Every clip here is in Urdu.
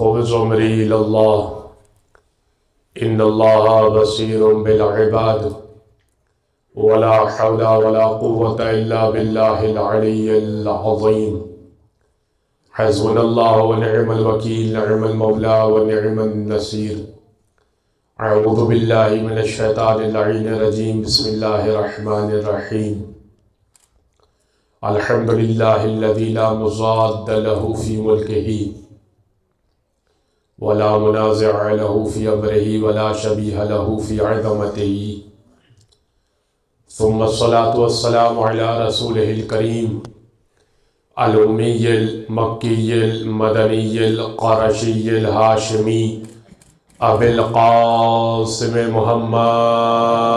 فوز عمری اللہ ان اللہ بصیر بالعباد ولا حول ولا قوة الا باللہ العلی العظیم حسبنا اللہ ونعم الوکیل نعم المولا ونعم النصیر اعوذ باللہ من الشیطان اللعین الرجیم بسم اللہ الرحمن الرحیم الحمدللہ الذی لا مضاد له فی ملکہ ولا منازع له في امره ولا شبيه له في عظمته ثم الصلاة والسلام على رسوله الكريم الأمي المكي المدني القرشي الهاشمي أبي القاسم محمد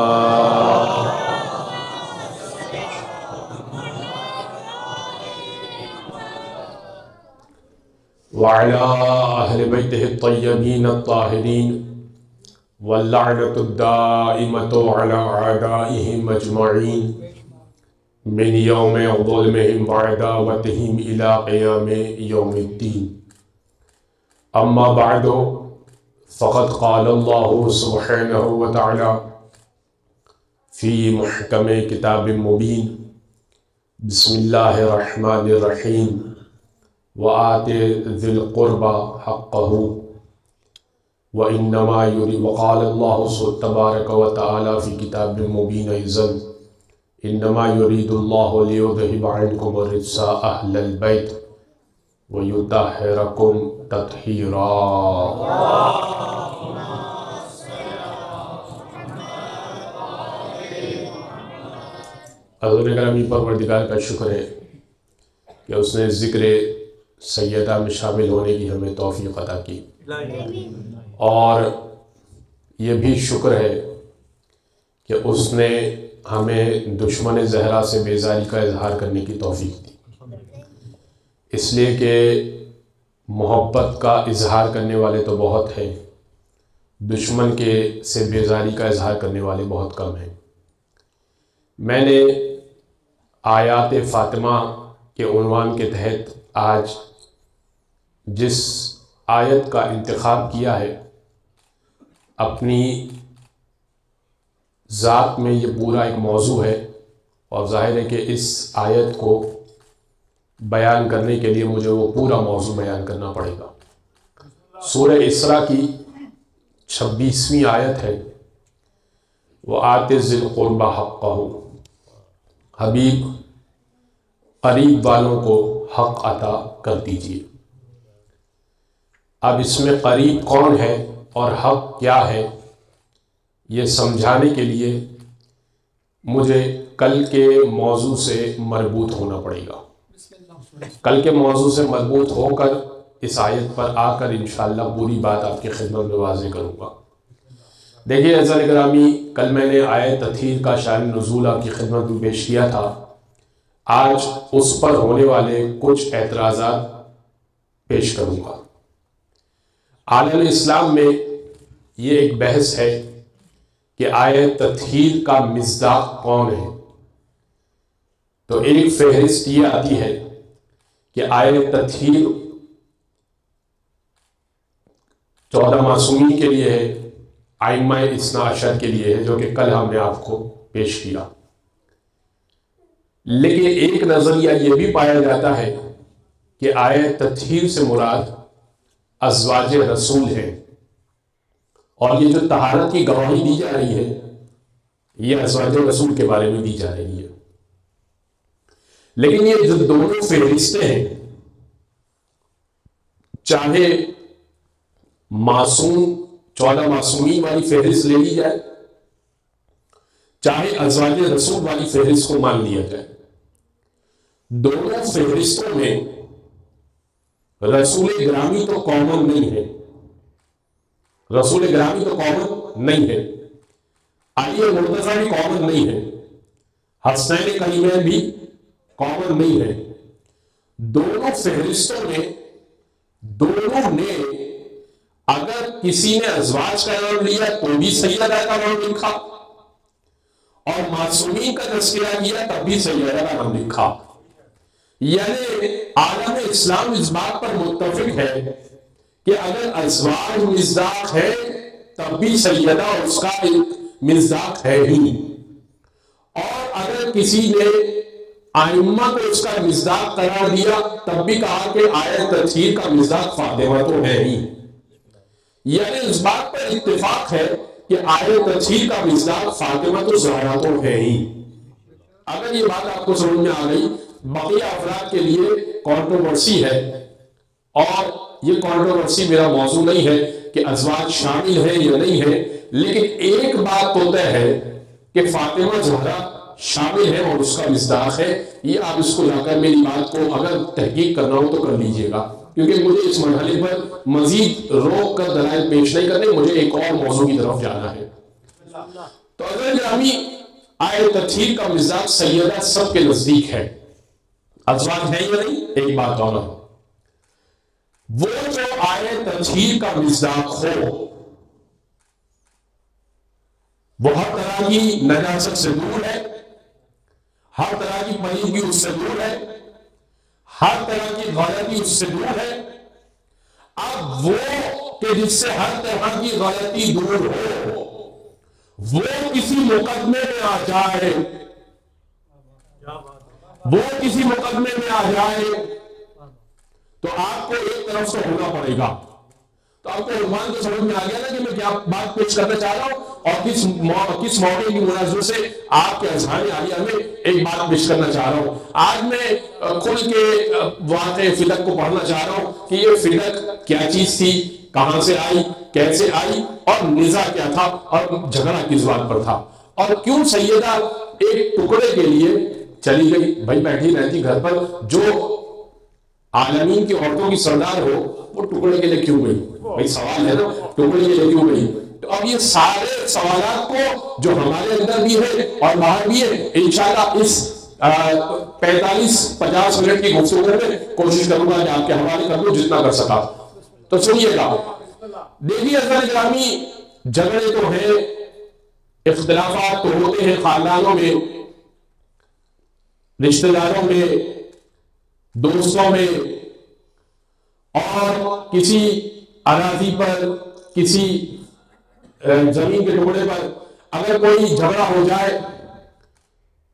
وعلى أهل بيته الطيبين الطاهرين واللعنة الدائمة على أعدائهم أجمعين من يوم ظلمهم وعداوتهم إلى قيام يوم الدين أما بعد فقد قال الله سبحانه وتعالى في محكم كتاب مبين بسم الله الرحمن الرحيم وآت ذي القربى حقه وقال الله تبارك وتعالى في كتاب مبين أيضا إنما يريد الله ليذهب عنكم الرجس أهل البيت ويطهركم تطهيرا. حضور گرامی پروردگار کا شکر ہے کہ اس نے ذکر سیدہ میں شامل ہونے کی ہمیں توفیق عطا کی، اور یہ بھی شکر ہے کہ اس نے ہمیں دشمن زہرا سے بیزاری کا اظہار کرنے کی توفیق دی، اس لیے کہ محبت کا اظہار کرنے والے تو بہت ہیں، دشمن سے بیزاری کا اظہار کرنے والے بہت کم ہیں. میں نے آیات فاطمہ کے عنوان کے تحت آج جس آیت کا انتخاب کیا ہے، اپنی ذات میں یہ پورا ایک موضوع ہے، اور ظاہر ہے کہ اس آیت کو بیان کرنے کے لیے مجھے وہ پورا موضوع بیان کرنا پڑے گا. سورہ اسراء کی 26ویں آیت ہے، وَآتِ ذِي الْقُرْبَى حَقَّهُ، حبیب قریب والوں کو حق عطا کر دیجیے. اب اس میں قریب کون ہے اور حق کیا ہے، یہ سمجھانے کے لیے مجھے کل کے موضوع سے مربوط ہونا پڑے گا. کل کے موضوع سے مربوط ہو کر اس آیت پر آ کر انشاءاللہ پوری بات آپ کی خدمت میں واضح کروں گا. دیکھیے عزیزان گرامی، کل میں نے آیت تطہیر کا شان نزول آپ کی خدمت میں پیش کیا تھا. آج اس پر ہونے والے کچھ اعتراضات پیش کروں گا. عالم اسلام میں یہ ایک بحث ہے کہ آیت تطہیر کا مصداق کون ہے. تو ایک فہرست یہ آتی ہے کہ آیت تطہیر 14 معصومین کے لیے ہے، ائمہ اثنا عشر کے لیے ہے، جو کہ کل ہم نے آپ کو پیش کیا. لیکن ایک نظریہ یہ بھی پایا جاتا ہے کہ آیت تطہیر سے مراد ازواج رسول ہے، اور یہ جو طہارت کی گواہی دی جا رہی ہے یہ ازواج رسول کے بارے میں دی جا رہی ہے. لیکن یہ جو دونوں فہرستیں ہیں، چاہے معصوم 14 معصومین والی فہرست لے لی جائے، چاہے ازواج رسول والی فہرست کو مان لیا جائے، دونوں فہرستوں میں رسول گرامی تو کامن نہیں ہے، رسول گرامی تو کامن نہیں ہے، علی مرتضیٰ بھی کامن نہیں ہے، حسنین کریمین بھی کامن نہیں ہے. دونوں فہرستوں میں دونوں نے اگر کسی نے ازواج کا نام لیا تو بھی سیدہ کا نام لکھا، اور معصومین کا تذکرہ کیا تب بھی سیدہ کا نام لکھا. یعنی عالم اسلام اس بات پر متفق ہے کہ اگر ازواج مصداق ہے تب بھی سیدہ اس کا ایک مصداق ہے ہی، اور اگر کسی نے ائمہ کو اس کا مصداق قرار دیا تب بھی کہا کہ آیت تطہیر کا مصداق فاطمہ تو ہے ہی، یعنی اس بات پر اتفاق ہے کہ آیت تطہیر کا مصداق فاطمہ تو زہرا تو ہے ہی۔ اگر یہ بات آپ کو سمجھ میں آ گئی، بقیہ افراد کے لیے کنٹروورسی ہے، اور یہ کنٹروورسی میرا موضوع نہیں ہے کہ ازواج شامل ہیں یا نہیں ہے، لیکن ایک بات تو طے ہے کہ فاطمہ زہرا شامل ہے اور اس کا مصداق ہے۔ یہ آپ اس کو لا کر میری بات کو اگر تحقیق کرنا ہو تو کر لیجئے گا، کیونکہ مجھے اس مرحلے پر مزید روک کر دلائل پیش نہیں کرنے، مجھے ایک اور موضوع کی طرف جانا ہے۔ تو اگر گرامی آیت تطہیر کا مصداق سیدہ سب کے نزدیک ہے، ازواج ہے یا نہیں؟ ایک بات اور ہے، وہ جو آیت تطہیر کا مصداق ہو وہ ہر طرح کی نجاست سے دور ہے، ہر طرح کی پلیدگی اس سے دور ہے، ہر طرح کی غلطی اس سے دور ہے۔ اب وہ کہ جس سے ہر طرح کی غلطی دور ہو وہ کسی مقدمے میں آ جائے، وہ کسی مقدمے میں آ جائے تو آپ کو ایک طرف سے ہونا پڑے گا۔ تو آپ کو عنوان تو سمجھ میں آ گیا نا کہ میں کیا بات پیش کرنا چاہ رہا ہوں، اور کس موقع کی مناظر سے آپ کے اذہان عالیہ میں ایک بات پیش کرنا چاہ رہا ہوں۔ آج میں کھل کے واقع فلک کو پڑھنا چاہ رہا ہوں کہ یہ فلک کیا چیز تھی، کہاں سے آئی، کیسے آئی، اور نزاع کیا تھا، اور جھگڑا کس بات پر تھا، اور کیوں سیدہ ایک ٹکڑے کے لیے چلی گئی۔ بھائی بیٹھی رہتی گھر پر، جو عالمین کی عورتوں کی سردار ہو وہ ٹکڑے کے لیے کیوں گئی؟ بھائی سوال ہے نا، ٹکڑے کے لیے کیوں گئی؟ تو اب یہ سارے سوالات کو جو ہمارے اندر بھی ہے اور باہر بھی ہے، انشاءاللہ اس 45-50 منٹ کی گفتگو میں کوشش کروں گا کہ آپ کے حوالے کر دوں جتنا کر سکا۔ تو سنیے گا، دیکھیے عزیزان گرامی، جھگڑے تو ہیں، اختلافات تو ہوتے ہیں خاندانوں میں، رشتہ داروں میں، دوستوں میں، اور کسی اراضی پر، کسی زمین کے ٹکڑے پر اگر کوئی جھگڑا ہو جائے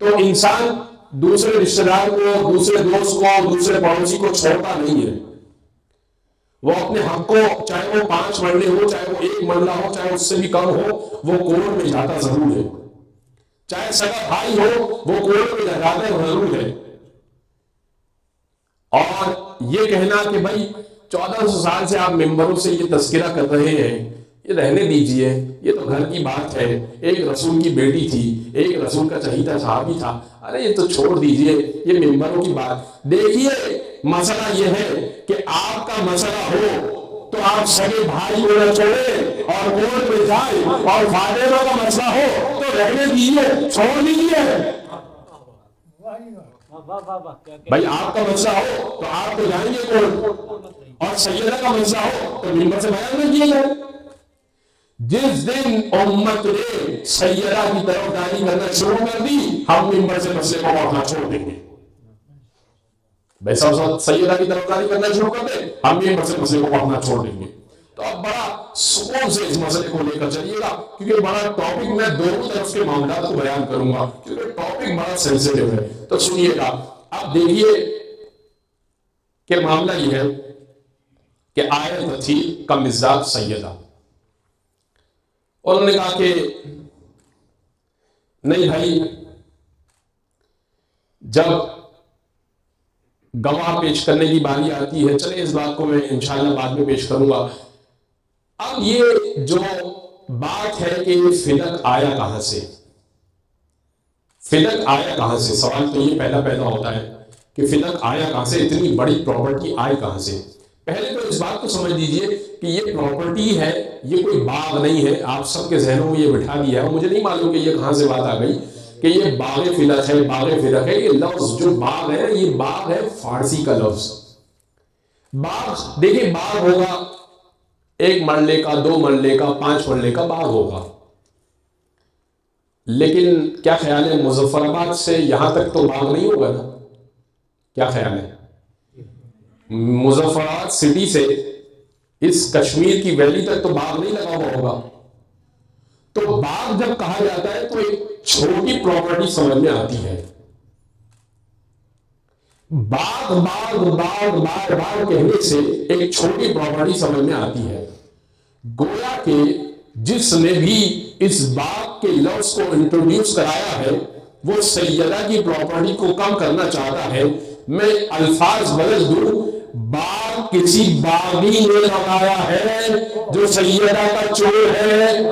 تو انسان دوسرے رشتہ دار کو، دوسرے دوست کو، دوسرے پڑوسی کو چھوڑتا نہیں ہے۔ وہ اپنے حق کو، چاہے وہ 5 مرلے ہو، چاہے وہ 1 مرلہ ہو، چاہے اس سے بھی کم ہو، وہ کورٹ میں جاتا ضرور ہے۔ چاہے سگا بھائی ہو، وہ کورٹ میں جاتا ضرور ہے۔ اور یہ کہنا کہ بھائی 1400 سال سے آپ ممبروں سے یہ تذکرہ کر رہے ہیں، یہ رہنے دیجئے، یہ تو گھر کی بات ہے، ایک رسول کی بیٹی تھی، ایک رسول کا چہیتا صحابی تھا، ارے یہ تو چھوڑ دیجئے، یہ ممبروں کی بات۔ دیکھیے مسئلہ یہ ہے کہ آپ کا مسئلہ ہو تو آپ سگے بھائی کو نہ چھوڑے اور کورٹ میں جائے، اور فاطمہ کا مسئلہ ہو تو رہنے دیجئے، چھوڑ دیجئے۔ بھائی آپ کا مسئلہ ہو تو آپ تو جائیں گے کورٹ، اور سیدہ کا مسئلہ ہو تو ممبر سے بیان نہ کیے جائے۔ جس دن امت نے سیدہ کی طرفداری کرنا شروع کر دی، ہم ممبر سے مسئلے کو پڑھنا چھوڑ دیں گے۔ بھائی سب سیدہ کی طرفداری کرنا شروع کر دیں، ہم ممبر سے مسئلے کو پڑھنا چھوڑ دیں گے۔ تو اب بڑا سکون سے اس مسئلے کو لے کر چلیے گا، کیونکہ بڑا ٹاپک میں دونوں طرف کے معاملات کو بیان کروں گا، کیونکہ ٹاپک بڑا سینسیٹیو ہے۔ تو سنیے گا، اب دیکھیے کہ معاملہ یہ ہے کہ آیت تطہیر کا مصداق سیدہ، اور انہوں نے کہا کہ نہیں بھائی، جب گواہ پیش کرنے کی باری آتی ہے، چلے اس بات کو میں انشاءاللہ بعد میں پیش کروں گا۔ اب یہ جو بات ہے کہ یہ فلک آیا کہاں سے، فلک آیا کہاں سے، سوال تو یہ پہلا پیدا ہوتا ہے کہ فلک آیا کہاں سے، اتنی بڑی پراپرٹی آئی کہاں سے۔ پہلے تو اس بات کو سمجھ لیجئے کہ یہ پراپرٹی ہے، یہ کوئی باغ نہیں ہے۔ آپ سب کے ذہنوں میں یہ بٹھا دیا ہے، مجھے نہیں معلوم کہ یہ کہاں سے بات آ گئی کہ یہ باغ فلک ہے، باغ فلک ہے۔ یہ لفظ جو باغ ہے، یہ باغ ہے فارسی کا لفظ۔ باغ دیکھیں، باغ ہوگا 1 مرلے کا، 2 مرلے کا، 5 مرلے کا باغ ہوگا، لیکن کیا خیال ہے مظفر آباد سے یہاں تک تو باغ نہیں ہوگا نا؟ کیا خیال ہے؟ مظفر آباد سٹی سے اس کشمیر کی ویلی تک تو باغ نہیں لگا ہوا ہوگا. تو باغ جب کہا جاتا ہے تو ایک چھوٹی پراپرٹی سمجھ میں آتی ہے. باغ باغ باغ بار بار کہنے سے ایک چھوٹی پراپرٹی سمجھ میں آتی ہے. گویا کہ جس نے بھی اس باغ کے لفظ کو انٹروڈیوس کرایا ہے وہ سیدہ کی پراپرٹی کو کم کرنا چاہتا ہے. میں الفاظ بدل دوں، باغ کسی باغی نے لگایا ہے جو سیدہ کا چور ہے.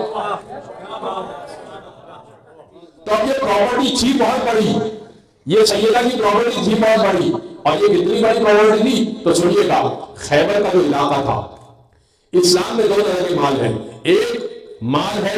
تو اب یہ پراپرٹی تھی بہت بڑی، یہ سیدہ کی پراپرٹی تھی بہت بڑی. اور یہ کتنی بڑی پراپرٹی تھی تو سنیے گا، خیبر کا جو علاقہ تھا، اسلام میں 2 طرح کے مال ہیں. ایک مال ہے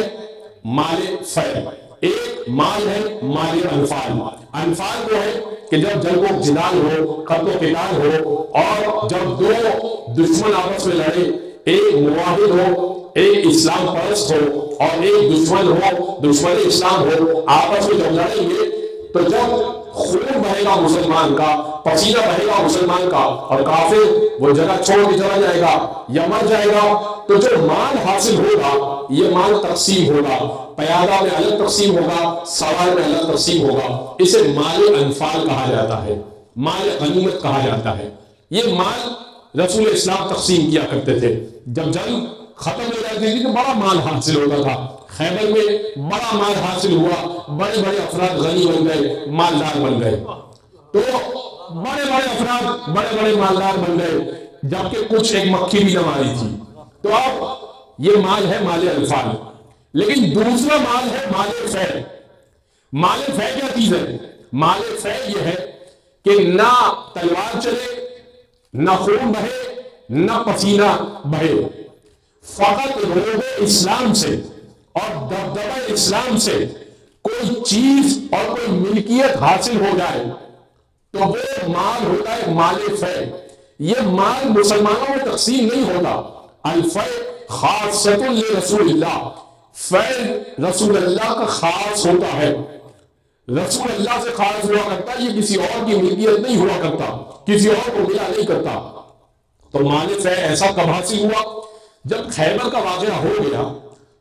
مال فیل، ایک مال ہے مال انفال. انفال وہ ہے کہ جب جنگ و جدال ہو، قتل و قتال ہو، اور جب 2 دشمن آپس میں لڑے، ایک معاہد ہو، ایک اسلام پرست ہو، اور ایک دشمن ہو، دشمن اسلام ہو، آپس میں جب لڑیں گے تو جب خون بہے گا مسلمان کا، پسینہ بہے گا مسلمان کا، اور کافر وہ جگہ چھوڑ کے چلا جائے گا یا مر جائے گا، تو جو مال حاصل ہوگا یہ مال تقسیم ہوگا. پیادہ میں الگ تقسیم ہوگا، سوار میں الگ تقسیم ہوگا. اسے مال انفال کہا جاتا ہے، مال غنیمت کہا جاتا ہے. یہ مال رسول اسلام تقسیم کیا کرتے تھے. جب جنگ ختم ہو جاتی تھی تو بڑا مال حاصل ہوتا تھا. خیبر میں بڑا مال حاصل ہوا، بڑے بڑے افراد غنی بن گئے، مالدار بن گئے. تو بڑے بڑے افراد بڑے بڑے مالدار بن گئے، جبکہ کچھ ایک مکھی بھی نہ ماری تھی. تو اب یہ مال ہے مال انفال. لیکن دوسرا مال ہے مال فیل. مال فیل کیا چیز ہے؟ مال فیل یہ ہے کہ نہ تلوار چلے، نہ خون بہے، نہ پسینہ بہے، فقط روح اسلام سے اور دبدبہ اسلام سے کوئی چیز اور کوئی ملکیت حاصل ہو جائے تو وہ مال ہوتا ہے مال فیل. یہ مال مسلمانوں میں تقسیم نہیں ہوتا. الفیل خاصۃ لرسول اللہ، فیل رسول اللہ کا خاص ہوتا ہے، رسول اللہ سے خاص ہوا کرتا ہے. یہ کسی اور کی ملکیت نہیں ہوا کرتا، کسی اور کو ملا نہیں کرتا. تو مال فیل ایسا کب حاصل ہوا؟ جب خیبر کا واقعہ ہو گیا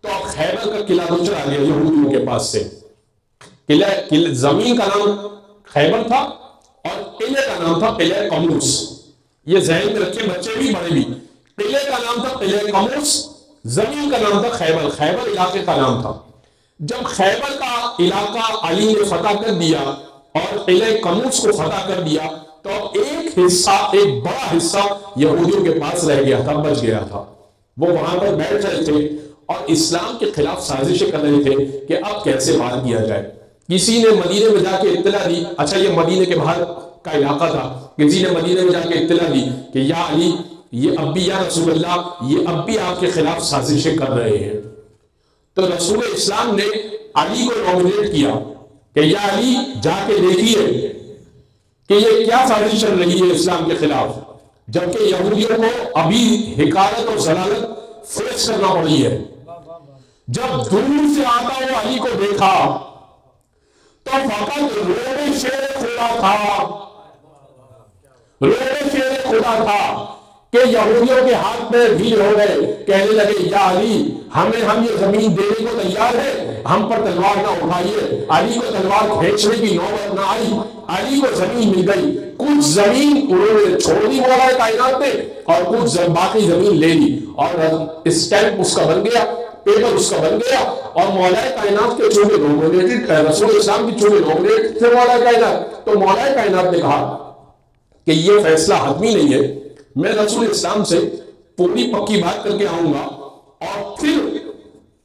تو اب خیبر کا قلعہ دوسرا آ گیا یہودیوں کے پاس سے. زمین کا نام خیبر تھا اور قلعے کا نام تھا قلعہ قموس. یہ ذہن میں رکھے بچے بھی بڑے بھی. قلعے کا نام تھا قلعہ قموس، زمین کا نام تھا خیبر. خیبر علاقے کا نام تھا. جب خیبر کا علاقہ علی نے فتح کر دیا اور قلعہ قموس کو فتح کر دیا تو ایک حصہ، ایک بڑا حصہ یہودیوں کے پاس رہ گیا تھا، بچ گیا تھا. وہ وہاں پر بیٹھ رہے تھے اور اسلام کے خلاف سازشیں کر رہے تھے کہ اب کیسے وار کیا جائے. کسی نے مدینے میں جا کے اطلاع دی، اچھا یہ مدینے کے باہر کا علاقہ تھا، کسی نے مدینے میں جا کے اطلاع دی کہ یا علی، یہ اب بھی، یا رسول اللہ، یہ اب بھی آپ کے خلاف سازشیں کر رہے ہیں. تو رسول اسلام نے علی کو نومینیٹ کیا کہ یا علی جا کے دیکھیے کہ یہ کیا سازش چل رہی ہے اسلام کے خلاف، جبکہ یہودیوں کو ابھی حکارت اور ضلالت فیس کرنا پڑی ہے. جب دور سے آتا ہوا علی کو دیکھا تو فقط روح شیر خدا تھا، روح شیر خدا تھا کہ یہودیوں کے ہاتھ میں بھیڑ ہو گئے. کہنے لگے یا علی، ہم یہ زمین دینے کو تیار ہے، ہم پر تلوار نہ اٹھائیے. علی کو تلوار کھینچنے کی نوبت نہ آئی، علی کو زمین مل گئی. کچھ زمین انہوں نے چھوڑ دی مولا کائنات نے اور کچھ باقی زمین لے لی، اور اسٹیمپ اس کا بن گیا، پیپر اس کا بن گیا. اور مولا کائنات کے چونکہ نومینیٹڈ، رسول اسلام کی چونکہ نومینیٹ تھے مولا کائنات، تو مولا کائنات نے کہا کہ یہ فیصلہ حتمی نہیں ہے، میں رسول اسلام سے پوری پکی بات کر کے آؤں گا اور پھر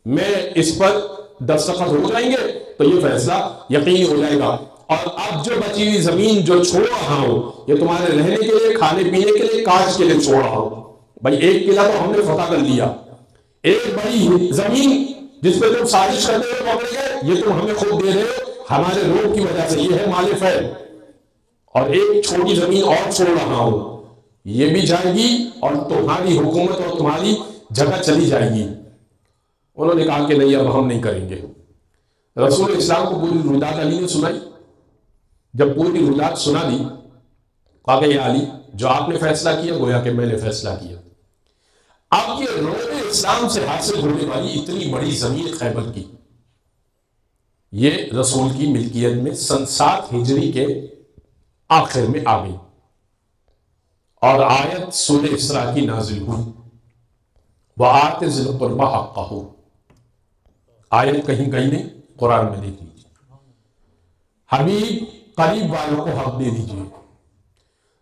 میں اس پر دستخط ہو جائیں گے تو یہ فیصلہ یقینی ہو جائے گا. اور اب جو بچی ہوئی زمین جو چھوڑ رہا ہوں یہ تمہارے رہنے کے لیے، کھانے پینے کے لیے، کاج کے لیے چھوڑ رہا ہوں. بھائی ایک قلعہ تو ہم نے فتح کر لیا، ایک بڑی زمین جس پہ تم سازش کرتے ہوئے پکڑے گئے یہ تم ہمیں خود دے رہے ہو ہمارے روح کی وجہ سے، یہ ہے مال فیل. اور ایک چھوٹی زمین اور چھوڑ رہا ہوں، یہ بھی جائے گی اور تمہاری حکومت اور تمہاری جگہ چلی جائے گی. انہوں نے کہا کہ نہیں، اب ہم نہیں کریں گے. رسول اسلام کو پوری روایت علی نے سنائی. جب پوری روایت سنا دی کہا کہ یا علی، جو آپ نے فیصلہ کیا گویا کہ میں نے فیصلہ کیا. اب یہ روح اسلام سے حاصل ہونے والی اتنی بڑی زمین خیبر کی، یہ رسول کی ملکیت میں سن 7 ہجری کے آخر میں آ گئی، اور آیت سورہ اسراء کی نازل ہوئی، وَآتِ ذِی الْقُرْبَىٰ حَقَّهُ۔ آیت کہیں نہیں، قرآن میں دیکھ لیجیے، حبیب قریب والوں کو حق دے دیجیے۔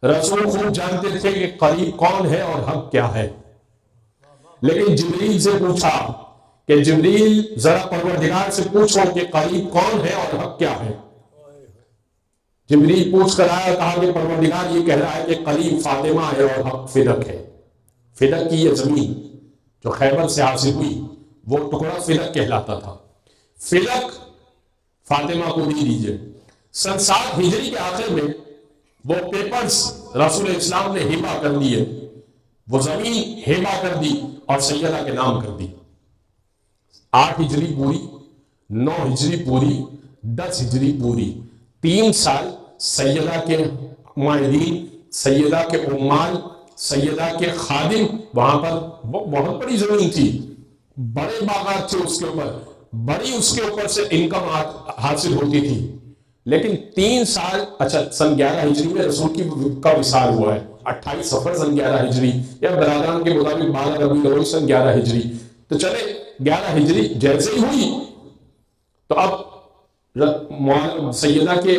رسول خوب جانتے تھے کہ قریب کون ہے اور حق کیا ہے، لیکن جبریل سے پوچھا کہ جبریل ذرا پروردگار سے پوچھو کہ قریب کون ہے اور حق کیا ہے۔ جبریل پوچھ کر آیا، کہا کہ پروردگار یہ کہہ رہا ہے کہ قریب فاطمہ ہے اور حق فدق ہے۔ فدق کی یہ زمین جو خیبر سے حاصل ہوئی وہ ٹکڑا فدق کہلاتا تھا۔ فدق فاطمہ کو دے دیجئے۔ سن 7 ہجری کے آخر میں وہ پیپرز رسول اسلام نے ہبہ کر دیے، وہ زمین ہبہ کر دی اور سیدہ کے نام کر دی۔ 8 ہجری پوری، 9 ہجری پوری، 10 ہجری پوری، 3 سال سیدہ کے معاہدین، سیدہ کے عمال، سیدہ کے خادم، وہاں پر بہت بڑی زمین تھی، بڑے باغات تھے اس کے اوپر، بڑی اس کے اوپر سے انکم حاصل ہوتی تھی۔ لیکن 3 سال، اچھا سن 11 ہجری میں رسول کا وصال ہوا ہے، 28 صفر سن 11 ہجری، یا برادران کے مطابق 12 ربیع الاول سن 11 ہجری، تو چلے 11 ہجری جیسے ہی ہوئی تو اب سیدہ کے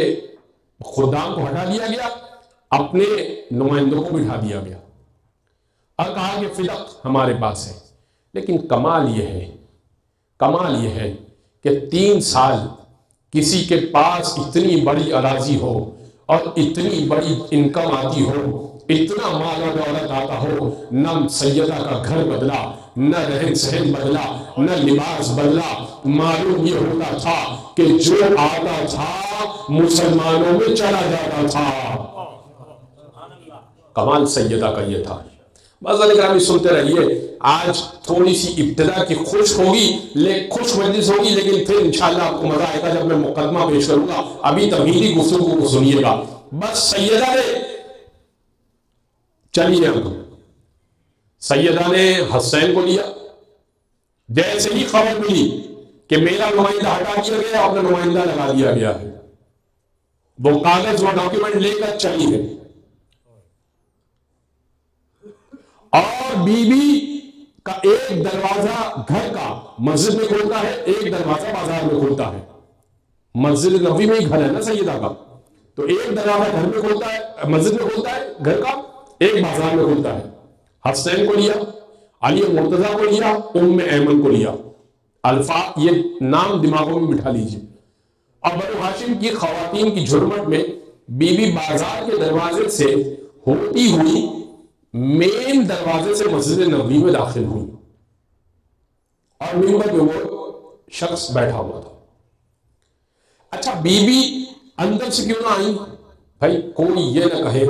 خدام کو ہٹا دیا گیا، اپنے نمائندوں کو بٹھا دیا گیا اور کہا کہ فدق ہمارے پاس ہے۔ لیکن کمال یہ ہے کہ 3 سال کسی کے پاس اتنی بڑی اراضی ہو اور اتنی بڑی انکم آتی ہو، اتنا مال و دولت آتا ہو، نہ سیدہ کا گھر بدلا، نہ رہن سہن بدلا، نہ لباس بدلا۔ معلوم یہ ہوتا تھا کہ جو آتا تھا مسلمانوں میں چلا جاتا تھا۔ کمال سیدہ کا یہ تھا۔ مزید گرامی سنتے رہیے، آج تھوڑی سی ابتدا کی خوش مجلس ہوگی، لیکن پھر انشاءاللہ آپ کو مزہ آئے گا جب میں مقدمہ پیش کروں گا۔ ابھی تمہیدی گفتگو کو سنیے گا۔ بس سیدہ نے چلیے، سیدہ نے حسین کو لیا، جیسے ہی خبر ملی کہ میرا نمائندہ ہٹا دیا گیا، اپنا نمائندہ لگا دیا گیا ہے، وہ کاغذ و ڈاکیومنٹ لے کر چلی گئی، اور بی بی کا ایک دروازہ گھر کا مسجد میں کھولتا ہے، ایک دروازہ بازار میں کھولتا ہے۔ مسجد نبوی میں ہی گھر ہے نا سیدہ کا، تو ایک دروازہ گھر میں کھولتا ہے، مسجد میں کھولتا ہے گھر کا، ایک بازار میں کھولتا ہے۔ حسین کو لیا، علی مرتضیٰ کو لیا، ام ایمن کو لیا۔ الفاظ یہ نام دماغوں میں بٹھا لیجئے۔ اب بنو ہاشم کی خواتین کی جھرمٹ میں بی بی بازار کے دروازے سے ہوتی ہوئی مین دروازے سے مسجد نبوی میں داخل ہوئی، اور منبر پہ وہ شخص بیٹھا ہوا تھا۔ اچھا بی بی اندر سے کیوں نہ آئی؟ بھائی کوئی یہ نہ کہے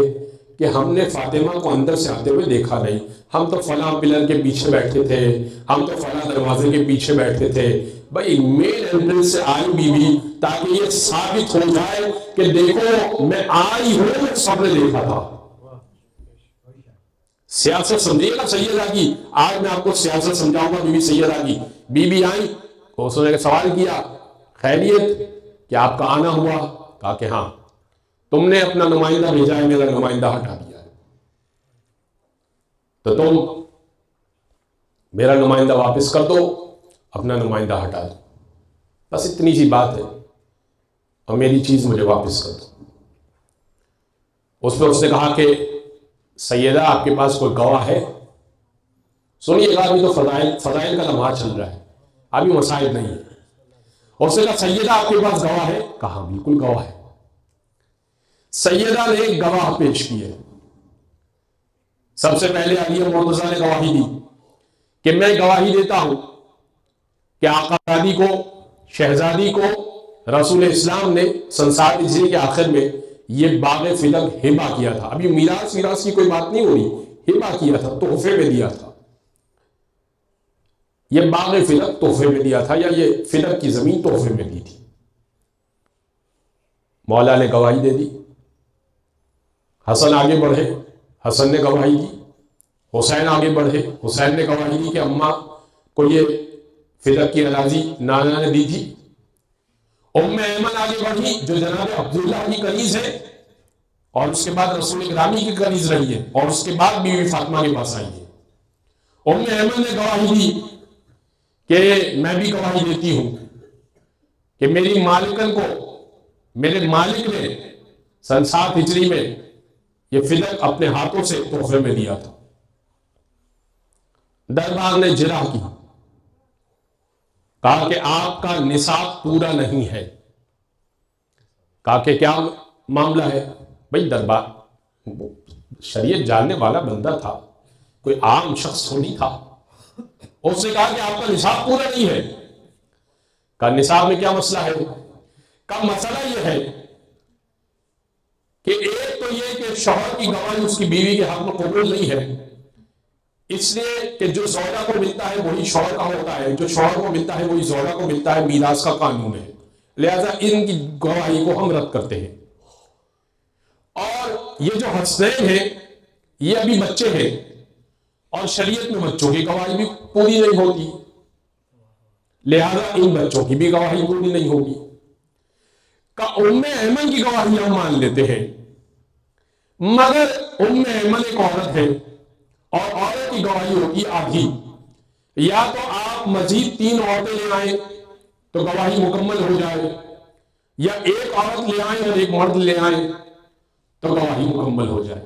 کہ ہم نے فاطمہ کو اندر سے آتے ہوئے دیکھا نہیں، ہم تو فلاں پلر کے پیچھے بیٹھے تھے، ہم تو فلاں دروازے کے پیچھے بیٹھے تھے۔ بھائی مین انٹرنس سے آئی بی بی تاکہ یہ ثابت ہو جائے کہ دیکھو میں آئی ہوں، سب نے دیکھا تھا۔ سیاست سمجھیے گا سیدہ کی، آج میں آپ کو سیاست سمجھاؤں گا بی بی سیدہ کی۔ بی بی آئی، اس نے سوال کیا، خیریت کہ آپ کا آنا ہوا؟ کہا کہ ہاں، تم نے اپنا نمائندہ بھیجا ہے، میرا نمائندہ ہٹا دیا ہے، تو تم میرا نمائندہ واپس کر دو، اپنا نمائندہ ہٹا دو، بس اتنی سی بات ہے، اور میری چیز مجھے واپس کر دو۔ اس پہ اس نے کہا کہ سیدہ آپ کے پاس کوئی گواہ ہے؟ سنیے گا، ابھی تو فضائل کا لمحہ چل رہا ہے، ابھی مسائل نہیں ہے۔ اور اس نے کہا سیدہ آپ کے پاس گواہ ہے؟ کہا بالکل گواہ ہے۔ سیدہ نے ایک گواہ پیش کی ہے۔ سب سے پہلے علی مرتضیٰ نے گواہی دی کہ میں گواہی دیتا ہوں کہ آقا زادی کو، شہزادی کو رسول اسلام نے سن 7 ہجری کے آخر میں یہ باغ فدق ہبہ کیا تھا۔ ابھی میراث کی کوئی بات نہیں ہو رہی، ہبہ کیا تھا، تحفے میں دیا تھا، یہ باغ فدق تحفے میں دیا تھا، یا یہ فدق کی زمین تحفے میں دی تھی۔ مولا نے گواہی دے دی، حسن آگے بڑھے، حسن نے گواہی دی، حسین آگے بڑھے، حسین نے گواہی دی کہ اماں کو یہ فدق کی اراضی نانا نے دی تھی۔ ام ایمن آگے بڑھی جو جناب عبداللہ کی کنیز ہے اور اس کے بعد رسول گرامی کی کنیز رہی ہے اور اس کے بعد بیوی فاطمہ کے پاس آئی ہے۔ ام ایمن نے گواہی دی کہ میں بھی گواہی دیتی ہوں کہ میری مالکن کو میرے مالک نے سن 7 ہجری میں یہ فدق اپنے ہاتھوں سے تحفے میں دیا تھا۔ دربار نے جرح کی، کہا کہ آپ کا نصاب پورا نہیں ہے۔ کہا کہ کیا معاملہ ہے؟ بھئی دربار شریعت جاننے والا بندہ تھا، کوئی عام شخص تھوڑی تھا۔ اس نے کہا کہ آپ کا نصاب پورا نہیں ہے۔ کہا نصاب میں کیا مسئلہ ہے؟ کہا مسئلہ یہ ہے کہ ایک تو یہ کہ شوہر کی گواہی اس کی بیوی کے حق میں قبول نہیں ہے، اس لیے کہ جو زوجہ کو ملتا ہے وہی شوہر کا ہوتا ہے، جو شوہر کو ملتا ہے وہی زوجہ کو ملتا ہے، میراث کا قانون ہے، لہذا ان کی گواہی کو ہم رد کرتے ہیں۔ اور یہ جو حسنین ہیں یہ ابھی بچے ہیں اور شریعت میں بچوں کی گواہی بھی پوری نہیں ہوتی، لہذا ان بچوں کی بھی گواہی پوری نہیں ہوگی۔ کہ ام ایمن کی گواہی ہم مان لیتے ہیں، مگر ام ایمن ایک عورت ہے اور عورت کی گواہی ہوتی آدھی، یا تو آپ مزید 3 عورتیں لے آئیں تو گواہی مکمل ہو جائے، یا ایک عورت لے آئیں اور ایک مرد لے آئیں تو گواہی مکمل ہو جائے۔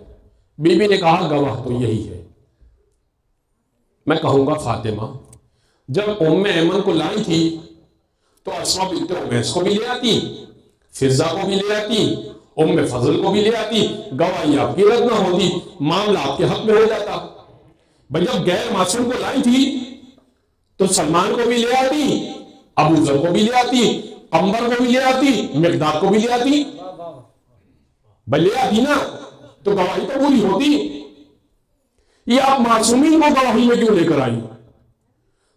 بی بی نے کہا گواہ تو یہی ہے۔ میں کہوں گا فاطمہ جب ام ایمن کو لائی تھی تو اسما بنت امیس کو بھی لے آتی، فضہ کو بھی لے آتی، ام فضل کو بھی لے آتی، گواہی آپ کی رد نہ ہوتی، معاملہ آپ کے حق میں ہو جاتا۔ بھئی جب غیر معصوم کو لائی تھی تو سلمان کو بھی لے آتی، ابو ذر کو بھی لے آتی، قمر کو بھی لے آتی، مقداد کو بھی لے آتی، بھئی لے آتی نا، تو گواہی تو پوری ہوتی۔ یہ آپ معصومین کو گواہی میں کیوں لے کر آئی؟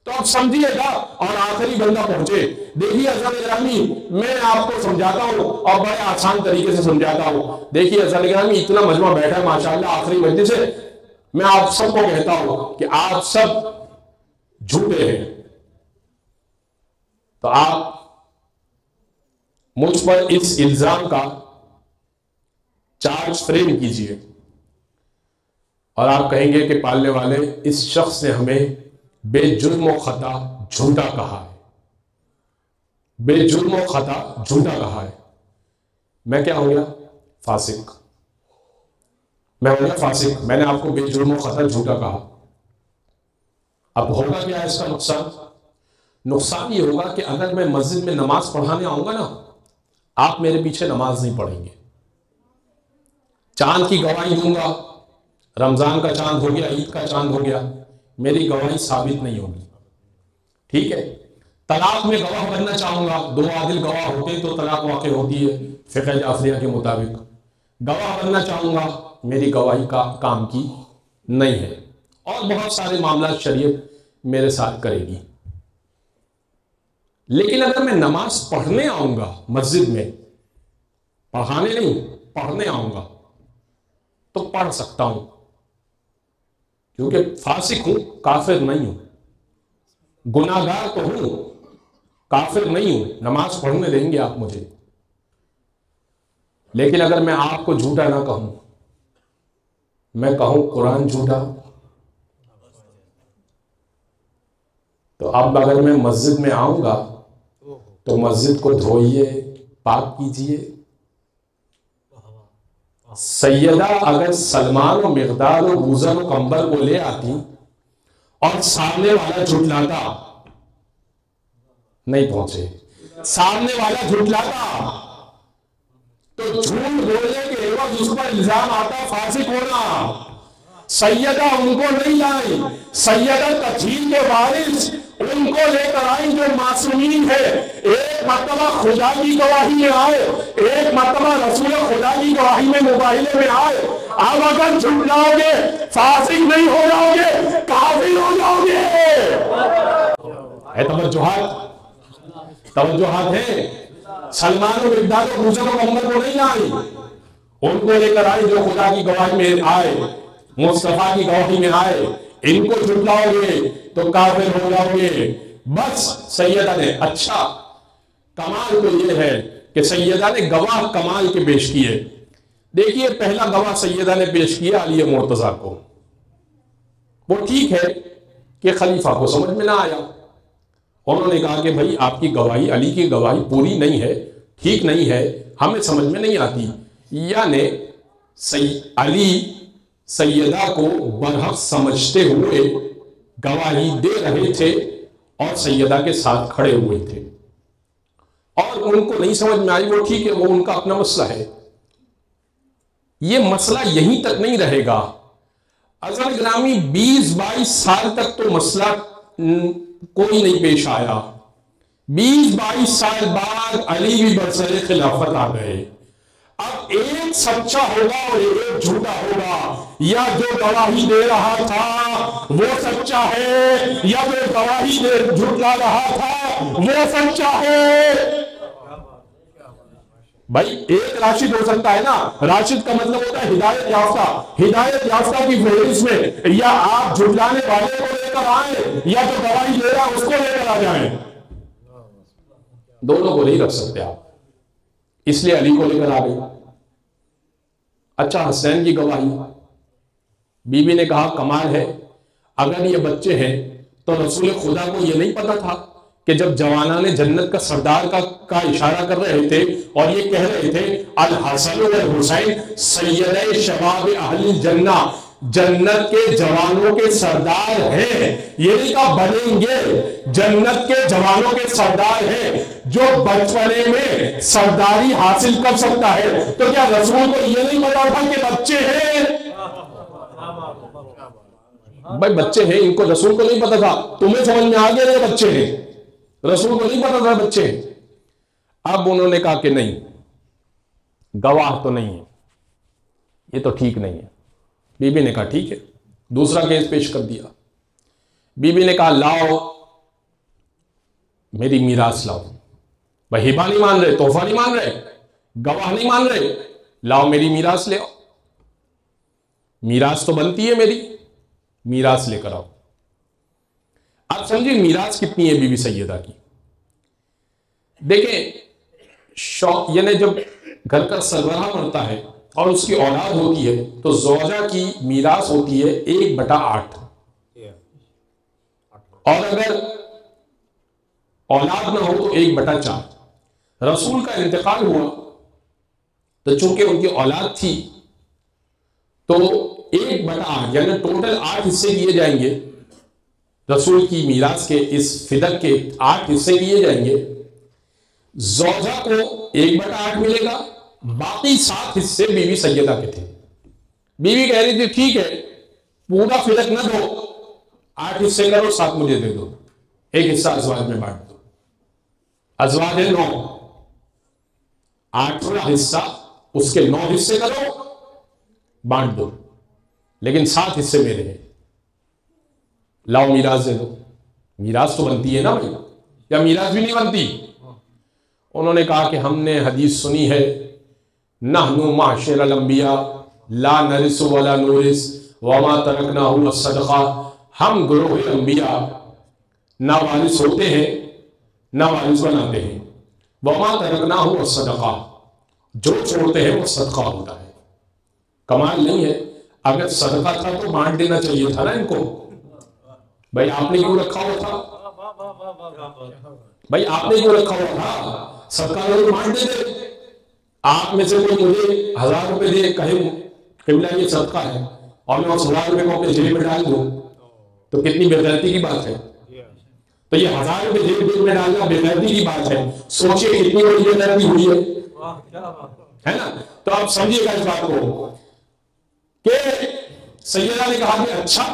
تو آپ سمجھیے گا اور آخری بندہ پہنچے۔ دیکھیے حضرت گرامی میں آپ کو سمجھاتا ہوں اور بڑے آسان طریقے سے سمجھاتا ہوں۔ دیکھیے حضرت گرامی اتنا مجمع بیٹھا ہے ماشاءاللہ آخری مجلس سے، میں آپ سب کو کہتا ہوں کہ آپ سب جھوٹے ہیں، تو آپ مجھ پر اس الزام کا چارج فریم کیجئے اور آپ کہیں گے کہ پالنے والے اس شخص نے ہمیں بے جرم و خطا جھوٹا کہا ہے، بے جرم و خطا جھوٹا کہا ہے۔ میں کیا ہو گیا؟ فاسق۔ میں ہو گیا فاسق، میں نے آپ کو بے جرم و خطا جھوٹا کہا۔ اب ہوگا کیا ہے اس کا نقصان؟ نقصان یہ ہوگا کہ اگر میں مسجد میں نماز پڑھانے آؤں گا نا، آپ میرے پیچھے نماز نہیں پڑھیں گے، چاند کی گواہی دوں گا، رمضان کا چاند ہو گیا، عید کا چاند ہو گیا، میری گواہی ثابت نہیں ہوگی، ٹھیک ہے؟ طلاق میں گواہ بننا چاہوں گا، 2 عادل گواہ ہوتے تو طلاق واقع ہوتی ہے فقہ جعفریہ کے مطابق، گواہ بننا چاہوں گا، میری گواہی کا کام کی نہیں ہے، اور بہت سارے معاملات شریعت میرے ساتھ کرے گی۔ لیکن اگر میں نماز پڑھنے آؤں گا مسجد میں، پڑھانے نہیں پڑھنے آؤں گا، تو پڑھ سکتا ہوں، کیونکہ فاسق ہوں، کافر نہیں ہوں، گناہگار تو ہوں، کافر نہیں ہوں، نماز پڑھنے دیں گے آپ مجھے۔ لیکن اگر میں آپ کو جھوٹا نہ کہوں، میں کہوں قرآن جھوٹا، تو اب اگر میں مسجد میں آؤں گا تو مسجد کو دھوئیے، پاک کیجئے۔ سیدہ اگر سلمان و مقداد و بوزر و قمبر کو لے آتی اور سامنے والا جھٹلاتا، نہیں پہنچے، سامنے والا جھٹلاتا تو جھوٹ بولنے کے عوض اس پر الزام آتا فاسق ہونا۔ سیدہ ان کو نہیں لائی، سیدہ تطہیر کے وارث ان کو لے کر آئیں جو معصومین ہے، ایک مرتبہ خدا کی گواہی میں آئے، ایک مرتبہ رسول خدا کی گواہی میں مباہلے میں آئے۔ اب اگر جھٹلاؤ گے فاسق نہیں ہو جاؤ گے، کافر ہو جاؤ گے۔ ہے توجہات ہیں؟ سلمان و مقداد و موسیٰ و محمد کو نہیں لائی، ان کو لے کر آئی جو خدا کی گواہی میں آئے، مصطفیٰ کی گواہی میں آئے، ان کو جھٹلاؤ گے تو کافر ہو جاؤ گے۔ بس سیدہ نے، اچھا کمال تو یہ ہے کہ سیدہ نے گواہ کمال کے پیش کیے۔ دیکھیے پہلا گواہ سیدہ نے پیش کیا علی مرتضیٰ کو۔ وہ ٹھیک ہے کہ خلیفہ کو سمجھ میں نہ آیا، انہوں نے کہا کہ بھائی آپ کی گواہی، علی کی گواہی پوری نہیں ہے، ٹھیک نہیں ہے، ہمیں سمجھ میں نہیں آتی۔ یعنی علی سیدہ کو برحق سمجھتے ہوئے گواہی دے رہے تھے اور سیدہ کے ساتھ کھڑے ہوئے تھے، اور ان کو نہیں سمجھ میں آئی، وہ ٹھیک ہے، وہ ان کا اپنا مسئلہ ہے۔ یہ مسئلہ یہیں تک نہیں رہے گا، عزیزان گرامی 20-22 سال تک تو مسئلہ کوئی نہیں پیش آیا۔ 20-22 سال بعد علی بھی برسر خلافت آ گئے۔ اب ایک سچا ہوگا اور ایک جھوٹا ہوگا، یا جو گواہی دے رہا تھا وہ سچا ہے، یا جو گواہی جھٹلا رہا تھا وہ سچا ہے۔ بھائی ایک راشد ہو سکتا ہے نا، راشد کا مطلب ہوتا ہے ہدایت یافتہ۔ ہدایت یافتہ کی فہرست میں یا آپ جھٹلانے والے کو لے کر آئیں، یا جو گواہی دے رہا اس کو لے کر آ جائیں، دونوں کو نہیں رکھ سکتے آپ، اس لیے علی کو لے کر آ گئی۔ اچھا حسین کی گواہی، بی بی نے کہا کمال ہے، اگر یہ بچے ہیں تو رسول خدا کو یہ نہیں پتا تھا کہ جب جوانان جنت کا سردار کا اشارہ کر رہے تھے اور یہ کہہ رہے تھے الحسن والحسین سیدِ شباب اہل الجنہ، جنت کے جوانوں کے سردار ہیں، یہ نہیں کہا بنیں گے، جنت کے جوانوں کے سردار ہیں۔ جو بچپنے میں سرداری حاصل کر سکتا ہے تو کیا رسول کو یہ نہیں پتا تھا کہ بچے ہیں؟ بھائی بچے ہیں، ان کو رسول کو نہیں پتا تھا، تمہیں سمجھ میں آ گیا یہ بچے ہیں، رسول کو نہیں پتا تھا بچے ہیں۔ اب انہوں نے کہا کہ نہیں، گواہ تو نہیں ہے، یہ تو ٹھیک نہیں ہے۔ بی بی نے کہا ٹھیک ہے، دوسرا کیس پیش کر دیا۔ بی بی نے کہا لاؤ میری میراث لاؤ، بھائی ہبہ نہیں مان رہے، تحفہ نہیں مان رہے، گواہ نہیں مان رہے، لاؤ میری میراث لے آؤ، میراث تو بنتی ہے میری، میراث لے کر آؤ۔ آپ سمجھیں میراث کتنی ہے بی بی سیدہ کی؟ دیکھیں یعنی جب گھر کا سربراہ مرتا ہے اور اس کی اولاد ہوتی ہے تو زوجہ کی میراث ہوتی ہے 1/8، اور اگر اولاد نہ ہو تو 1/4۔ رسول کا انتقال ہوا تو چونکہ ان کی اولاد تھی تو 1/8 یعنی ٹوٹل 8 حصے کیے جائیں گے، رسول کی میراث کے اس فدق کے 8 حصے کیے جائیں گے، زوجہ کو 1/8 ملے گا، باقی 7 حصے بی بی سیدہ کے تھے۔ بی بی کہہ رہی تھی ٹھیک ہے پورا فدق نہ دو، 8 حصے کرو، 7 مجھے دے دو، ایک حصہ ازواج میں بانٹ دو، ازواج ہے 9، 8واں حصہ اس کے 9 حصے کرو بانٹ دو، لیکن 7 حصے میرے ہیں، لاؤ میراث دے دو۔ میراث تو بنتی ہے نا بھائی، یا میراث بھی نہیں بنتی؟ انہوں نے کہا کہ ہم نے حدیث سنی ہے نحن معاشر الانبیاء لا نرث ولا نورث وما ترکناہ الصدقہ، ہم گروہ انبیاء نہ وارث ہوتے ہیں نہ وارث بناتے ہیں، وما ترکناہ الصدقہ، جو چھوڑتے ہیں وہ صدقہ ہوتا ہے۔ کمال نہیں ہے؟ اگر صدقہ تھا تو بانٹ دینا چاہیے تھا نا ان کو، بھائی آپ نے کیوں رکھا ہوا تھا؟ بھائی آپ نے کیوں رکھا ہوا تھا؟ صدقہ لوگ بانٹ دیتے۔ آپ میں سے کوئی مجھے 1000 روپے دے، کہے قبلہ یہ صدقہ ہے، اور میں اس 1000 روپے کو اپنے جیب میں ڈال دوں تو کتنی بے غیرتی کی بات ہے۔ تو یہ 1000 روپے جیب میں ڈالنا بے غیرتی کی بات ہے، سوچئے کتنی بڑی بے غیرتی ہوئی ہے نا؟ تو آپ سمجھیے گا اس بات کو کہ سیدہ نے کہا کہ اچھا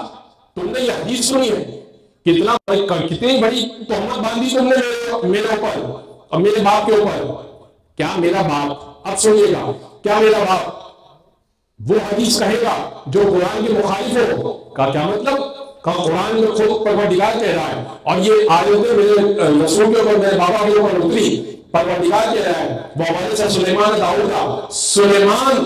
تم نے یہ حدیث سنی ہے، کتنی بڑی تہمت باندھی تم نے میرے اوپر اور میرے باپ کے اوپر۔ کیا میرا باپ، اب سنیے گا، کیا میرا باپ وہ حدیث کہے گا جو قرآن کے مخالف ہو؟ کا کیا مطلب؟ کہا قرآن میں خود پروردگار کہہ رہا ہے، اور یہ آیتیں میرے رسول کے اوپر، میرے بابا کے اوپر اتری، پروردگار کہہ رہا ہے وہ ہمارے سے سلیمان داؤد کا، سلیمان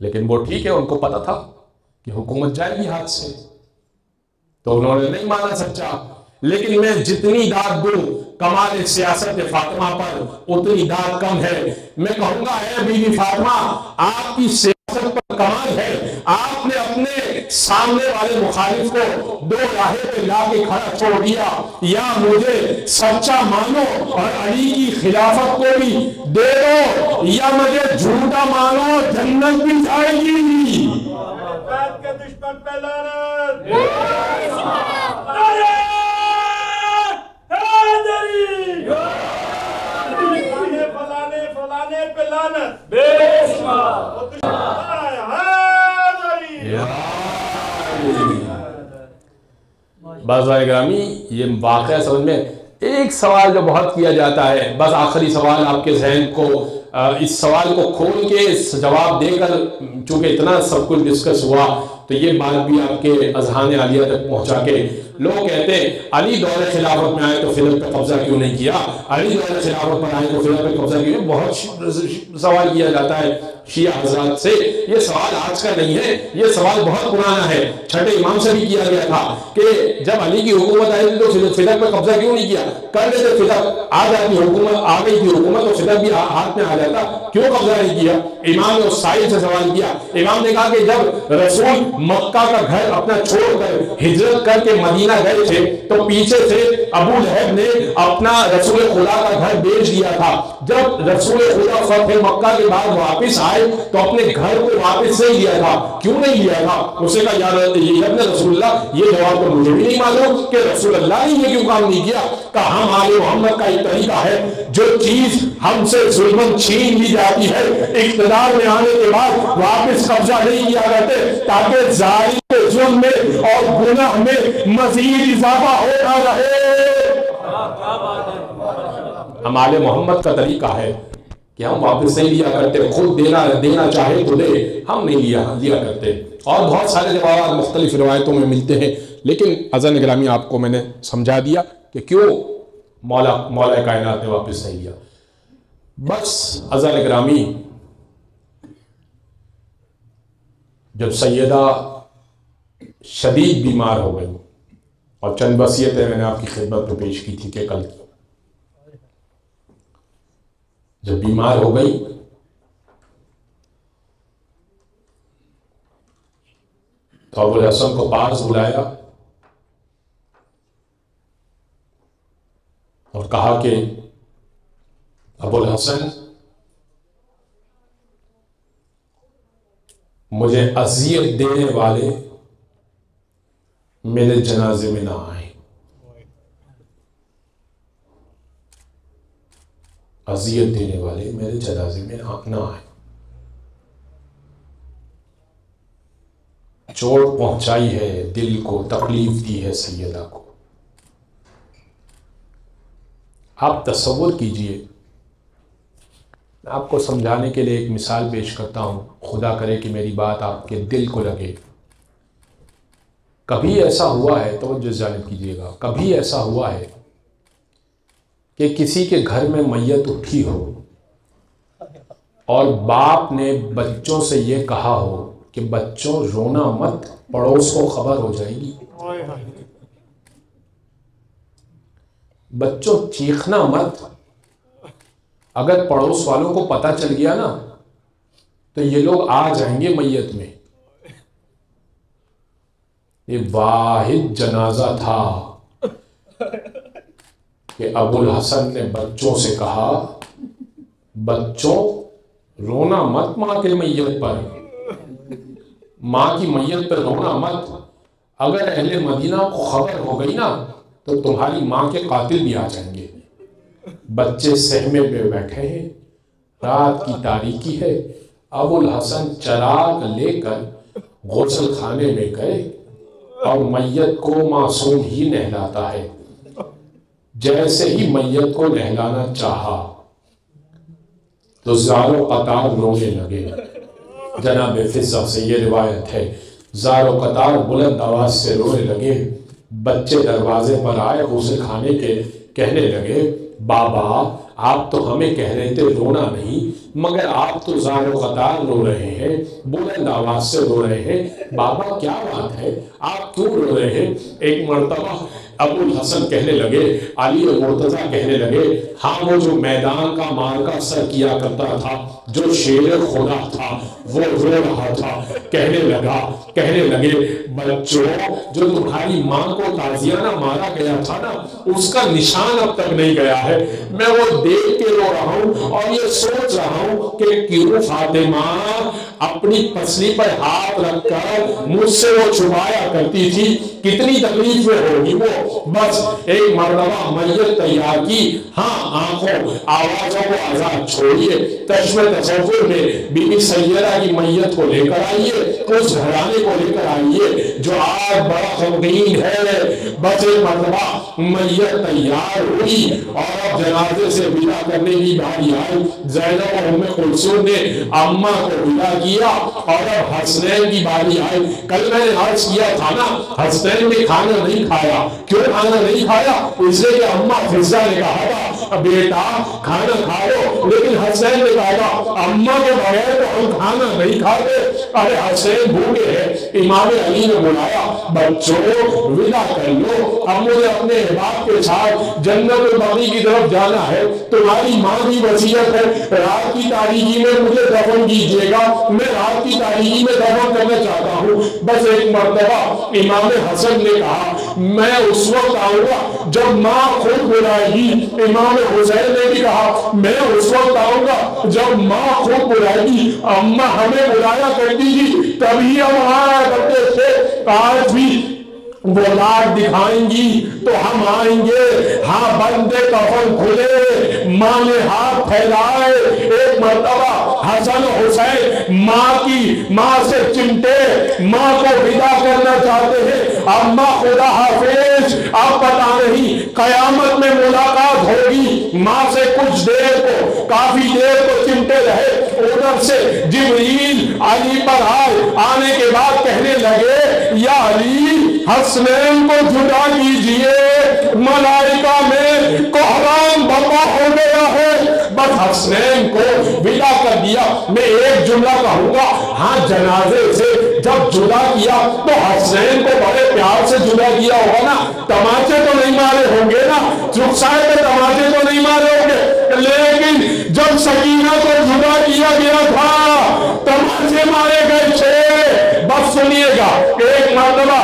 لیکن وہ ٹھیک ہے، ان کو پتا تھا کہ حکومت جائے گی ہاتھ سے، تو انہوں نے نہیں مانا سچا۔ لیکن میں جتنی داد دوں کمال سیاست فاطمہ پر اتنی داد کم ہے۔ میں کہوں گا اے بی بی فاطمہ، آپ کی سیاست پر کمال ہے، آپ نے اپنے سامنے والے مخالف کو دو راہے پہ لا کے کھڑا چھوڑ دیا، یا مجھے سچا مانو اور علی کی خلافت کو بھی دے دو، یا مجھے جھوٹا مانو جنت بھی جائے گی۔ بیت کے دشمن پہ لعنت، فلانے پہ لعنت، بازار گرامی، یہ واقعہ سمجھ میں ایک سوال جو بہت کیا جاتا ہے، بس آخری سوال آپ کے ذہن کو، اس سوال کو کھول کے جواب دے کر، چونکہ اتنا سب کچھ ڈسکس ہوا تو یہ بات بھی آپ کے اذہان عالیہ تک پہنچا کے، لوگ کہتے ہیں علی دور خلافت میں آئے تو فدق پہ قبضہ کیوں نہیں کیا، علی دور خلافت پر آئے تو فدق پہ قبضہ کیوں نہیں، بہت سوال کیا جاتا ہے شیعہ حضرات سے۔ یہ سوال آج کا نہیں ہے، یہ سوال بہت پرانا ہے، چھٹے امام سے بھی کیا گیا تھا کہ جب علی کی حکومت آئی تھی تو فدق پہ قبضہ کیوں نہیں کیا، کر لیتے فدق، آ جاتی حکومت، آ گئی تھی حکومت تو فدق بھی ہاتھ میں آ جاتا، کیوں قبضہ نہیں کیا؟ امام نے اس سائل سے سوال کیا، امام نے کہا کہ جب رسول مکہ کا گھر اپنا چھوڑ کر ہجرت کر کے مدینہ گئے تھے تو پیچھے سے ابو لہب نے اپنا رسول خدا کا گھر بیچ دیا تھا، جب رسول خدا فتح مکہ کے بعد واپس آئے تو اپنے گھر کو واپس نہیں لیا تھا، کیوں نہیں لیا تھا؟ اس نے کہا یا رسول اللہ، یہ جواب تو مجھے بھی نہیں معلوم کہ رسول اللہ نے یہ کیوں کام نہیں کیا۔ کہ ہم آل محمد کا ایک طریقہ ہے، جو چیز ہم سے ظلمن چھین لی جاتی ہے اقتدار میں آنے کے بعد واپس قبضہ نہیں کیا کرتے، تاکہ ظالم کے ظلم میں اور گناہ میں مزید اضافہ ہوتا رہے۔ ہم آل محمد کا طریقہ ہے کہ ہم واپس نہیں لیا کرتے، خود دینا چاہے تو دے، ہم نہیں لیا کرتے۔ اور بہت سارے جوابات مختلف روایتوں میں ملتے ہیں، لیکن عزیزان گرامی آپ کو میں نے سمجھا دیا کہ کیوں مولا کائنات نے واپس نہیں لیا۔ بس عزیزان گرامی، جب سیدہ شدید بیمار ہو گئی، اور چند وصیتیں میں نے آپ کی خدمت میں پیش کی تھی کہ کل کی، جب بیمار ہو گئی تو ابو الحسن کو پاس بلایا اور کہا کہ ابو الحسن، مجھے اذیت دینے والے میرے جنازے میں نہ آئیں، اذیت دینے والے میرے جنازے میں نہ آئیں۔ چوٹ پہنچائی ہے، دل کو تکلیف دی ہے سیدہ کو۔ آپ تصور کیجئے، میں آپ کو سمجھانے کے لیے ایک مثال پیش کرتا ہوں، خدا کرے کہ میری بات آپ کے دل کو لگے۔ کبھی ایسا ہوا ہے، توجہ جانب کیجئے گا، کبھی ایسا ہوا ہے کہ کسی کے گھر میں میت اٹھی ہو اور باپ نے بچوں سے یہ کہا ہو کہ بچوں رونا مت، پڑوس کو خبر ہو جائے گی، بچوں چیخنا مت، اگر پڑوس والوں کو پتہ چل گیا نا تو یہ لوگ آ جائیں گے میت میں۔ یہ واحد جنازہ تھا کہ ابو الحسن نے بچوں سے کہا بچوں رونا مت ماں کے میت پر، ماں کی میت پر رونا مت، اگر اہل مدینہ کو خبر ہو گئی نا تو تمہاری ماں کے قاتل بھی آ جائیں گے۔ بچے سہمے پہ بیٹھے ہیں، رات کی تاریکی ہے، ابو الحسن چراغ لے کر غسل خانے میں گئے اور میت کو معصوم ہی نہلاتا ہے۔ جیسے ہی میت کو نہلانا چاہا تو زارو قطار رونے لگے۔ جناب فضہ سے یہ روایت ہے، زارو قطار بلند آواز سے رونے لگے۔ بچے دروازے پر آئے غسل خانے کے، کہنے لگے بابا آپ تو ہمیں کہہ رہے تھے رونا نہیں، مگر آپ تو زار و قطار رو رہے ہیں، بلند آواز سے رو رہے ہیں، بابا کیا بات ہے، آپ کیوں رو رہے ہیں؟ ایک مرتبہ ابو الحسن کہنے لگے، علی مرتضیٰ کہنے لگے، ہاں وہ جو میدان کا معرکہ سر کیا کرتا تھا، جو شیر خدا تھا وہ رو رہا تھا، کہنے لگے بچوں جو تمہاری ماں کو تازیانہ مارا گیا تھا نا، اس کا نشان اب تک نہیں گیا ہے، میں وہ دیکھ کے رو رہا ہوں اور یہ سوچ رہا ہوں کہ کیوں فاطمہ اپنی پسلی پر ہاتھ رکھ کر مجھ سے وہ چھپایا کرتی تھی، کتنی تکلیف میں ہوگی وہ۔ بس ایک مرتبہ میت تیار کی، ہاں آنکھوں آوازوں کو آزاد چھوڑیے، چشم تصور میں بی بی سیدہ کی میت کو لے کر آئیے، اس گھرانے کو لے کر آئیے جو آج بڑا غمگین ہے۔ بس ایک مرتبہ میت تیار ہوئی اور اب جنازے سے ودا کرنے کی باری آئی، زینب اور ام کلثوم نے اماں کو ودا کیا اور اب حسنین کی باری آئی۔ کل میں نے عرض کیا تھا نا حسنین نے کھانا نہیں کھایا، کیوں کھانا نہیں کھایا؟ اس لیے کہ اماں فضہ نے کہا تھا بیٹا کھانا کھا لو، لیکن حسین نے کہا اماں کے بغیر تو ہم کھانا نہیں کھاتے۔ ارے حسین بھوکے ہیں، امام علی نے بلایا بچوں ودا کر لو، اب مجھے اپنے احباب کے ساتھ جنت البقیع کی طرف جانا ہے، تمہاری ماں کی وصیت ہے رات کی تاریکی میں مجھے دفن کیجیے گا، میں رات کی تاریکی میں دفن کرنا چاہتا ہوں۔ بس ایک مرتبہ امام حسن نے کہا میں اس وقت آؤں گا جب ماں خود بلائے گی، امام حسین نے بھی کہا میں اس وقت آؤں گا جب ماں خود بلائے گی، اماں ہمیں بلایا کرتی تھی تبھی ہم آیا کرتے تھے، آج بھی وہ لاڈ دکھائیں گی تو ہم آئیں گے، ہاں بندے کفن کھلے ماں نے ہاتھ پھیلائے۔ ایک مرتبہ حسن حسین ماں سے چمٹے، ماں کو ودا کرنا چاہتے ہیں، اماں خدا حافظ، اب پتہ نہیں قیامت میں ملاقات ہوگی، ماں سے کچھ دیر کو کافی دیر کو چمٹے رہے، ادھر سے جبریل علی پر آنے کے بعد کہنے لگے یا علی حسنین کو جدا کیجئے، ملائکہ میں کوہرام برپا ہو گیا ہے۔ بس حسنین کو ودا کر دیا۔ میں ایک جملہ کہوں گا، ہاں جنازے سے جب جدا کیا تو حسنین کو بڑے پیار سے جدا کیا ہوگا نا، تماچے تو نہیں مارے ہوں گے نا، رخسائے پہ تماچے تو نہیں مارے ہوں گے، لیکن جب سکینہ کو جدا کیا گیا تھا تماچے مارے گئے تھے۔ بس سنیے گا، ایک مرتبہ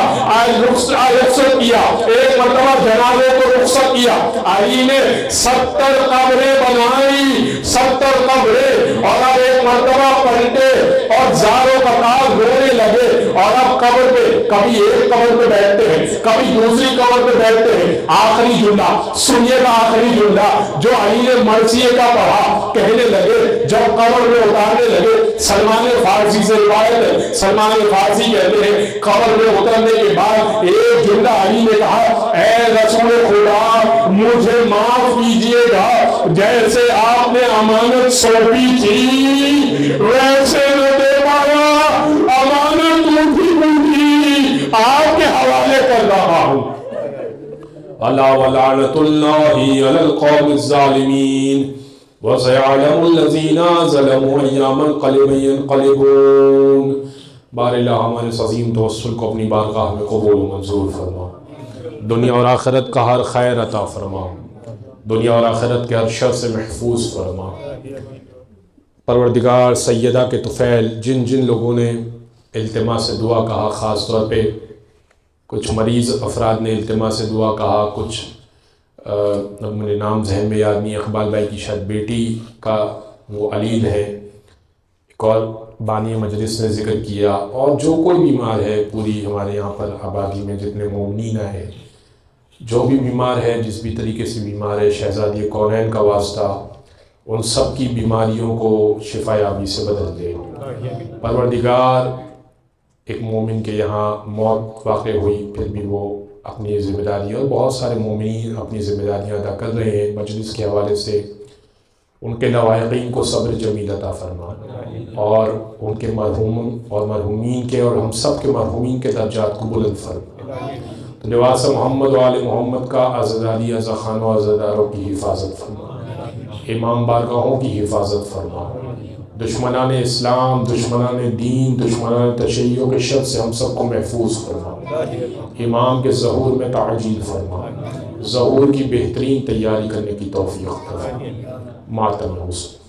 رخصت کیا، ایک مرتبہ جنازے کو رخصت کیا، علی نے 70 قبریں بنائی، 70 قبریں، اور اب ایک مرتبہ پلٹے اور زاروں قطار رونے لگے، اور اب قبر پہ کبھی ایک قبر پہ بیٹھتے ہیں کبھی دوسری قبر پہ بیٹھتے ہیں۔ آخری جملہ سنیے گا، آخری جملہ جو علی نے مرثیے کا پڑھا، کہنے لگے جب قبر میں اتارنے لگے، سلمان فارسی سے روایت ہے، سلمان فارسی کہتے ہیں قبر میں اترنے کے بعد ایک جملہ علی نے کہا اے رسول خدا مجھے معاف کیجئے گا، جیسے آپ نے امانت سونپی تھی ویسے نہ دے پایا، امانت ٹوٹی آپ کے حوالے کر رہا ہوں۔ الا ولعنۃ اللہ علی القوم الظالمین وسيعلم الذين ظلموا أيّ منقلب ينقلبون۔ بار اللہ ہمارے اس عظیم توسل کو اپنی بارگاہ میں قبول و منظور فرما، دنیا اور آخرت کا ہر خیر عطا فرما، دنیا اور آخرت کے ہر شر سے محفوظ فرما۔ پروردگار سیدہ کے طفیل جن جن لوگوں نے التماس سے دعا کہا، خاص طور پہ کچھ مریض افراد نے التماس سے دعا کہا، کچھ میرے نام ذہن میں یاد نہیں، اقبال بھائی کی شاید بیٹی کا وہ علیل ہے، ایک اور بانی مجلس نے ذکر کیا، اور جو کوئی بیمار ہے پوری ہمارے یہاں پر آبادی میں جتنے مومنین ہیں، جو بھی بیمار ہے جس بھی طریقے سے بیمار ہے، شہزادی کونین کا واسطہ ان سب کی بیماریوں کو شفا یابی سے بدل دے۔ پروردگار ایک مومن کے یہاں موت واقع ہوئی، پھر بھی وہ اپنی ذمہ داری، اور بہت سارے مومنین اپنی ذمہ داریاں ادا کر رہے ہیں، مجلس کے حوالے سے ان کے لواحقین کو صبر جمیل عطا فرما، اور ان کے مرحوم اور مرحومین کے اور ہم سب کے مرحومین کے درجات کو بلند فرما۔ لباس محمد و آل محمد کا عزاداری ازخان و عزاداروں کی حفاظت فرما، امام بارگاہوں کی حفاظت فرما، دشمنان اسلام، دشمنان دین، دشمنان تشیع کے شر سے ہم سب کو محفوظ فرما، امام کے ظہور میں تعجیل فرما، ظہور کی بہترین تیاری کرنے کی توفیق فرما، ماتم حسن